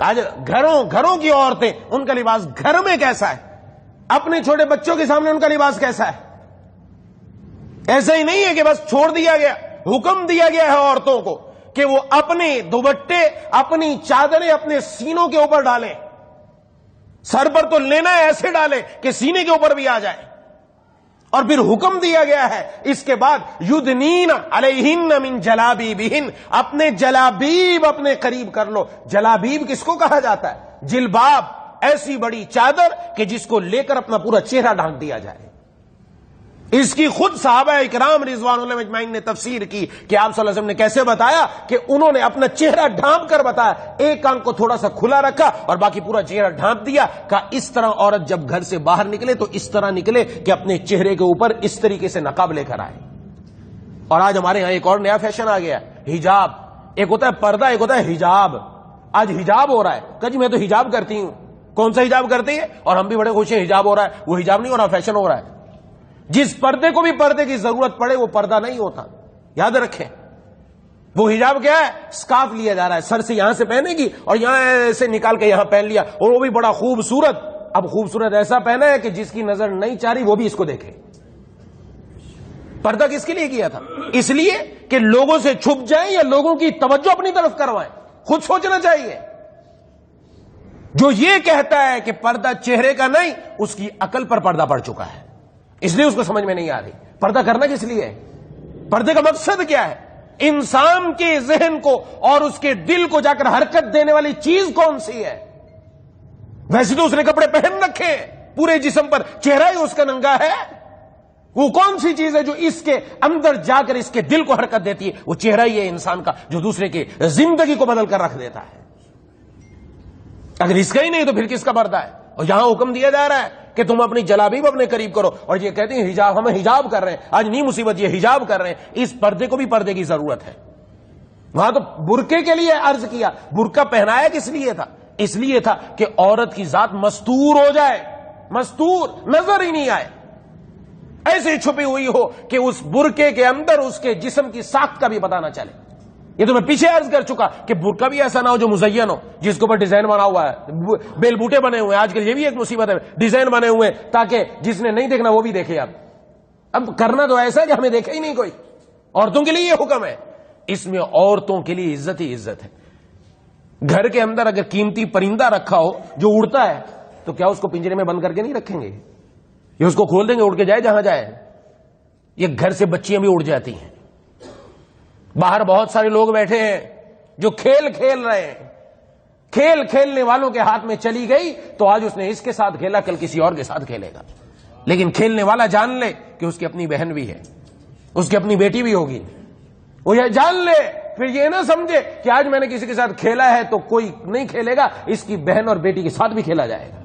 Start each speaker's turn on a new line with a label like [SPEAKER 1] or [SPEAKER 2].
[SPEAKER 1] آج گھروں کی عورتیں، ان کا لباس گھر میں کیسا ہے، اپنے چھوٹے بچوں کے سامنے ان کا لباس کیسا ہے؟ ایسا ہی نہیں ہے کہ بس چھوڑ دیا گیا، حکم دیا گیا ہے عورتوں کو کہ وہ اپنے دوپٹے، اپنی چادریں اپنے سینوں کے اوپر ڈالیں. سر پر تو لینا ہے ایسے ڈالیں کہ سینے کے اوپر بھی آ جائے. اور پھر حکم دیا گیا ہے اس کے بعد یدنین علیہن من جلابیبہن، اپنے جلابیب اپنے قریب کر لو. جلابیب کس کو کہا جاتا ہے؟ جلباب، ایسی بڑی چادر کہ جس کو لے کر اپنا پورا چہرہ ڈھانک دیا جائے. اس کی خود صحابہ اکرام رضوان اللہ اجمعین نے تفسیر کی کہ آپ صلی اللہ علیہ وسلم نے کیسے بتایا کہ انہوں نے اپنا چہرہ ڈھانپ کر بتایا، ایک کان کو تھوڑا سا کھلا رکھا اور باقی پورا چہرہ ڈھانپ دیا. کہا اس طرح عورت جب گھر سے باہر نکلے تو اس طرح نکلے کہ اپنے چہرے کے اوپر اس طریقے سے نقاب لے کر آئے. اور آج ہمارے یہاں ایک اور نیا فیشن آ گیا، حجاب. ایک ہوتا ہے پردہ، ایک ہوتا ہے حجاب. آج حجاب ہو رہا ہے، کہ جی میں تو حجاب کرتی ہوں. کون سا حجاب کرتی ہے؟ اور ہم بھی بڑے خوش ہیں حجاب ہو رہا ہے. وہ حجاب نہیں ہو رہا، فیشن ہو رہا ہے. جس پردے کو بھی پردے کی ضرورت پڑے وہ پردہ نہیں ہوتا، یاد رکھیں. وہ حجاب کیا ہے؟ اسکارف لیا جا رہا ہے، سر سے یہاں سے پہنے گی اور یہاں ایسے نکال کے یہاں پہن لیا، اور وہ بھی بڑا خوبصورت. اب خوبصورت ایسا پہنا ہے کہ جس کی نظر نہیں چاہ رہی وہ بھی اس کو دیکھے. پردہ کس کے لیے کیا تھا؟ اس لیے کہ لوگوں سے چھپ جائیں یا لوگوں کی توجہ اپنی طرف کروائیں. خود سوچنا چاہیے. جو یہ کہتا ہے کہ پردہ چہرے کا نہیں، اس کی عقل پر پردہ پڑ چکا ہے، اس لیے اس کو سمجھ میں نہیں آ رہی. پردہ کرنا کس لیے ہے؟ پردے کا مقصد کیا ہے؟ انسان کے ذہن کو اور اس کے دل کو جا کر حرکت دینے والی چیز کون سی ہے؟ ویسے تو اس نے کپڑے پہن رکھے پورے جسم پر، چہرہ ہی اس کا ننگا ہے. وہ کون سی چیز ہے جو اس کے اندر جا کر اس کے دل کو حرکت دیتی ہے؟ وہ چہرہ ہی ہے انسان کا، جو دوسرے کی زندگی کو بدل کر رکھ دیتا ہے. اگر اس کا ہی نہیں تو پھر کس کا پردہ ہے؟ اور یہاں حکم دیا جا رہا ہے کہ تم اپنی جلابیب اپنے قریب کرو، اور یہ کہتے ہیں حجاب، ہمیں حجاب کر رہے ہیں. آج نہیں مصیبت، یہ حجاب کر رہے ہیں. اس پردے کو بھی پردے کی ضرورت ہے. وہاں تو برقعے کے لیے عرض کیا. برقع پہنایا کس لیے تھا؟ اس لیے تھا کہ عورت کی ذات مستور ہو جائے، مستور، نظر ہی نہیں آئے، ایسے چھپی ہوئی ہو کہ اس برقعے کے اندر اس کے جسم کی ساخت کا بھی پتہ نہ چلے. یہ تو میں پیچھے عرض کر چکا کہ برقع بھی ایسا نہ ہو جو مزین ہو، جس کے اوپر ڈیزائن بنا ہوا ہے، بیل بوٹے بنے ہوئے ہیں. آج کل یہ بھی ایک مصیبت ہے، ڈیزائن بنے ہوئے ہیں تاکہ جس نے نہیں دیکھنا وہ بھی دیکھے. اب کرنا تو ایسا ہے کہ ہمیں دیکھے ہی نہیں کوئی. عورتوں کے لیے یہ حکم ہے. اس میں عورتوں کے لیے عزت ہی عزت ہے. گھر کے اندر اگر قیمتی پرندہ رکھا ہو جو اڑتا ہے تو کیا اس کو پنجرے میں بند کر کے نہیں رکھیں گے؟ یہ اس کو کھول دیں گے، اڑ کے جائے جہاں جائے. یہ گھر سے بچیاں بھی اڑ جاتی ہیں. باہر بہت سارے لوگ بیٹھے ہیں جو کھیل کھیل رہے ہیں. کھیل کھیلنے والوں کے ہاتھ میں چلی گئی تو آج اس نے اس کے ساتھ کھیلا، کل کسی اور کے ساتھ کھیلے گا. لیکن کھیلنے والا جان لے کہ اس کی اپنی بہن بھی ہے، اس کی اپنی بیٹی بھی ہوگی. وہ یہ جان لے، پھر یہ نہ سمجھے کہ آج میں نے کسی کے ساتھ کھیلا ہے تو کوئی نہیں کھیلے گا، اس کی بہن اور بیٹی کے ساتھ بھی کھیلا جائے گا.